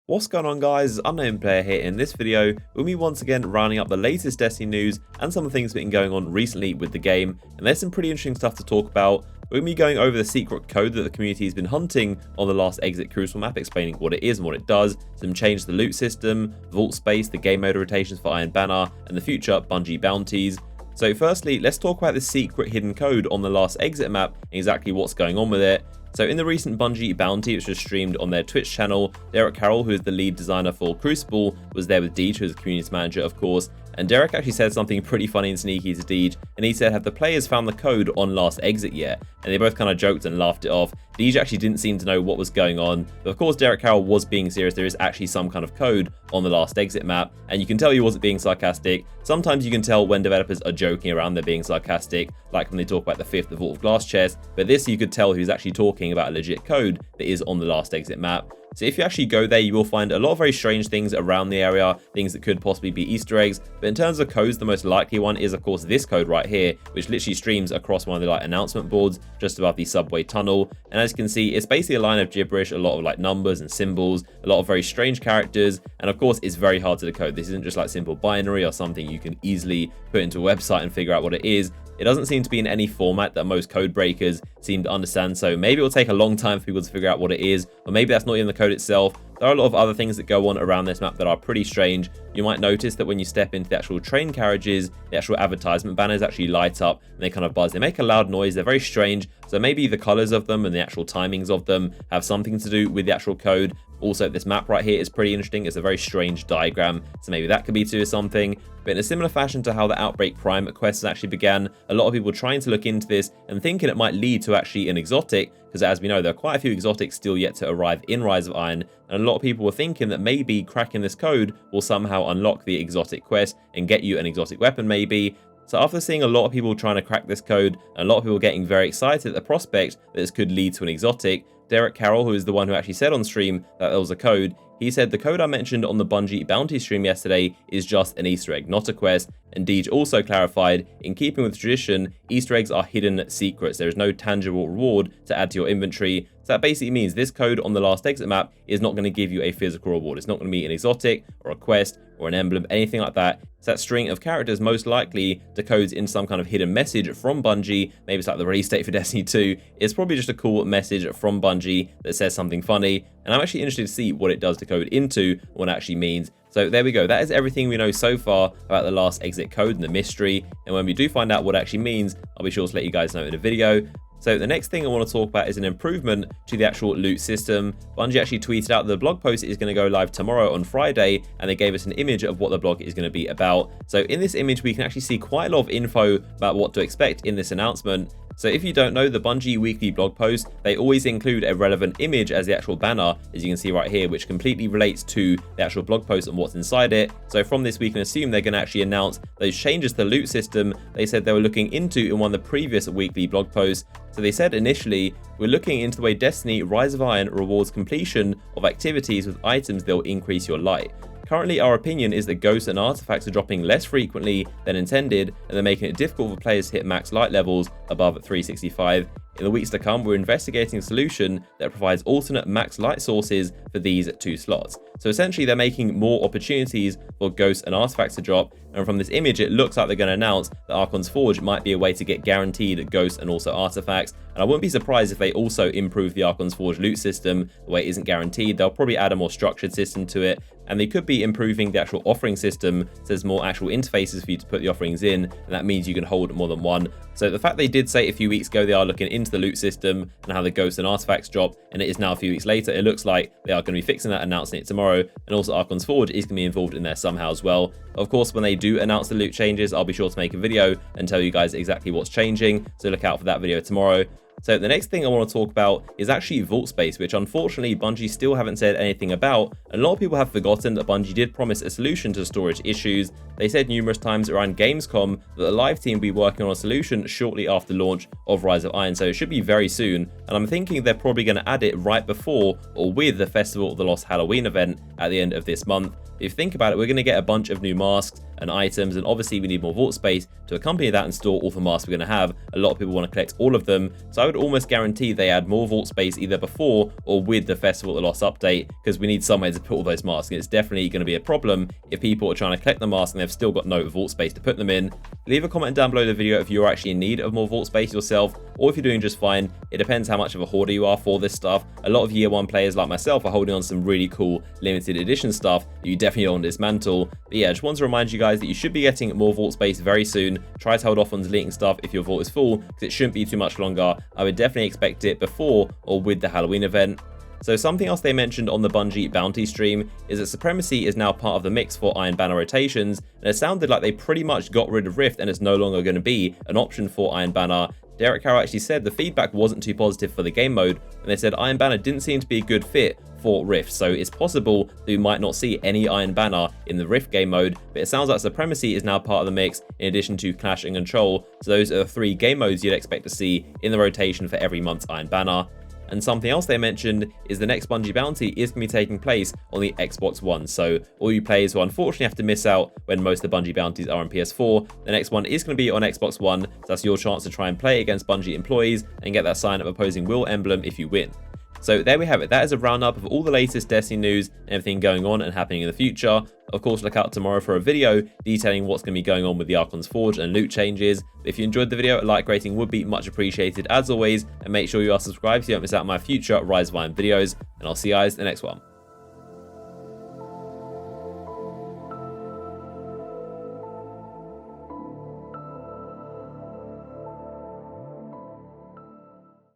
What's going on, guys? Unknown Player here. In this video, we'll be once again rounding up the latest Destiny news and some of the things that have been going on recently with the game, and there's some pretty interesting stuff to talk about. We're going to be going over the secret code that the community has been hunting on the last Exit Crucible map, explaining what it is and what it does, some changes to the loot system, vault space, the game mode rotations for Iron Banner, and the future Bungie bounties. So firstly, let's talk about the secret hidden code on the last Exit map and exactly what's going on with it. So in the recent Bungie bounty, which was streamed on their Twitch channel, Derek Carroll, who is the lead designer for Crucible, was there with Deej, who is the community manager, of course. And Derek actually said something pretty funny and sneaky to Deej, and he said, "Have the players found the code on last exit yet?" And they both kind of joked and laughed it off. Deej actually didn't seem to know what was going on, but of course Derek Carroll was being serious. There is actually some kind of code on the last exit map, and you can tell he wasn't being sarcastic. Sometimes you can tell when developers are joking around, they're being sarcastic, like when they talk about the 5th Vault of Glass chest, but this you could tell he was actually talking about a legit code that is on the last exit map. So if you actually go there, you will find a lot of very strange things around the area, things that could possibly be Easter eggs. But in terms of codes, the most likely one is, of course, this code right here, which literally streams across one of the announcement boards just above the subway tunnel. And as you can see, it's basically a line of gibberish, a lot of numbers and symbols, a lot of very strange characters. And of course, it's very hard to decode. This isn't just like simple binary or something you can easily put into a website and figure out what it is. It doesn't seem to be in any format that most code breakers seem to understand, so maybe it will take a long time for people to figure out what it is, or maybe that's not in the code itself. There are a lot of other things that go on around this map that are pretty strange. You might notice that when you step into the actual train carriages, the actual advertisement banners actually light up and they kind of buzz. They make a loud noise, they're very strange, so maybe the colors of them and the actual timings of them have something to do with the actual code. Also, this map right here is pretty interesting. It's a very strange diagram, so maybe that could be to something. But in a similar fashion to how the Outbreak Prime quests actually began, a lot of people trying to look into this and thinking it might lead to actually an exotic, because as we know, there are quite a few exotics still yet to arrive in Rise of Iron, and a lot of people were thinking that maybe cracking this code will somehow unlock the exotic quest and get you an exotic weapon maybe. So after seeing a lot of people trying to crack this code, and a lot of people getting very excited at the prospect that this could lead to an exotic, Derek Carroll, who is the one who actually said on stream that there was a code, he said the code I mentioned on the Bungie bounty stream yesterday is just an Easter egg, not a quest. And Deej also clarified, in keeping with tradition, Easter eggs are hidden secrets. There is no tangible reward to add to your inventory. So that basically means this code on the last exit map is not going to give you a physical reward. It's not going to be an exotic or a quest or an emblem, anything like that. It's that string of characters most likely decodes in some kind of hidden message from Bungie. Maybe it's like the release date for Destiny 2. It's probably just a cool message from Bungie that says something funny. And I'm actually interested to see what it does decode into, what it actually means. So there we go. That is everything we know so far about the last exit code and the mystery. And when we do find out what it actually means, I'll be sure to let you guys know in a video. So the next thing I want to talk about is an improvement to the actual loot system. Bungie actually tweeted out that the blog post is going to go live tomorrow on Friday, and they gave us an image of what the blog is going to be about. So in this image, we can actually see quite a lot of info about what to expect in this announcement. So if you don't know, the Bungie weekly blog post, they always include a relevant image as the actual banner, as you can see right here, which completely relates to the actual blog post and what's inside it. So from this, we can assume they're going to actually announce those changes to the loot system they said they were looking into in one of the previous weekly blog posts. So they said initially, we're looking into the way Destiny Rise of Iron rewards completion of activities with items that will increase your light. Currently, our opinion is that ghosts and artifacts are dropping less frequently than intended, and they're making it difficult for players to hit max light levels above 365. In the weeks to come, we're investigating a solution that provides alternate max light sources for these 2 slots. So essentially, they're making more opportunities for ghosts and artifacts to drop. And from this image, it looks like they're going to announce that Archon's Forge might be a way to get guaranteed ghosts and also artifacts. And I wouldn't be surprised if they also improve the Archon's Forge loot system the way it isn't guaranteed. They'll probably add a more structured system to it. And they could be improving the actual offering system, so there's more actual interfaces for you to put the offerings in, and that means you can hold more than one. So the fact they did say a few weeks ago they are looking into the loot system and how the ghosts and artifacts drop, and it is now a few weeks later, it looks like they are going to be fixing that, announcing it tomorrow, and also Archon's Forge is going to be involved in there somehow as well. Of course, when they do announce the loot changes, I'll be sure to make a video and tell you guys exactly what's changing, so look out for that video tomorrow. So the next thing I want to talk about is actually vault space, which unfortunately Bungie still haven't said anything about. And a lot of people have forgotten that Bungie did promise a solution to storage issues. They said numerous times around Gamescom that the live team will be working on a solution shortly after launch of Rise of Iron, so it should be very soon. And I'm thinking they're probably going to add it right before or with the Festival of the Lost Halloween event at the end of this month. If you think about it, we're going to get a bunch of new masks and items, and obviously we need more vault space to accompany that and store all the masks we're going to have. A lot of people want to collect all of them, so I would almost guarantee they add more vault space either before or with the Festival of the Lost update, because we need somewhere to put all those masks, and it's definitely going to be a problem if people are trying to collect the masks and they've still got no vault space to put them in. Leave a comment down below the video if you're actually in need of more vault space yourself, or if you're doing just fine. It depends how much of a hoarder you are for this stuff. A lot of year 1 players like myself are holding on some really cool limited edition stuff that you definitely don't want to dismantle. But yeah, I just want to remind you guys that you should be getting more vault space very soon. Try to hold off on deleting stuff if your vault is full, because it shouldn't be too much longer. I would definitely expect it before or with the Halloween event. So something else they mentioned on the Bungie bounty stream is that Supremacy is now part of the mix for Iron Banner rotations, and it sounded like they pretty much got rid of Rift and it's no longer going to be an option for Iron Banner. Derek Carroll actually said the feedback wasn't too positive for the game mode, and they said Iron Banner didn't seem to be a good fit for Rift, so it's possible that we might not see any Iron Banner in the Rift game mode, but it sounds like Supremacy is now part of the mix in addition to Clash and Control, so those are the 3 game modes you'd expect to see in the rotation for every month's Iron Banner. And something else they mentioned is the next Bungie bounty is going to be taking place on the Xbox One. So all you players who unfortunately have to miss out when most of the Bungie bounties are on PS4, the next one is going to be on Xbox One. So that's your chance to try and play against Bungie employees and get that sign of opposing will emblem if you win. So there we have it. That is a roundup of all the latest Destiny news and everything going on and happening in the future. Of course, look out tomorrow for a video detailing what's going to be going on with the Archon's Forge and loot changes. If you enjoyed the video, a like rating would be much appreciated as always, and make sure you are subscribed so you don't miss out on my future Rise of Iron videos, and I'll see you guys in the next one.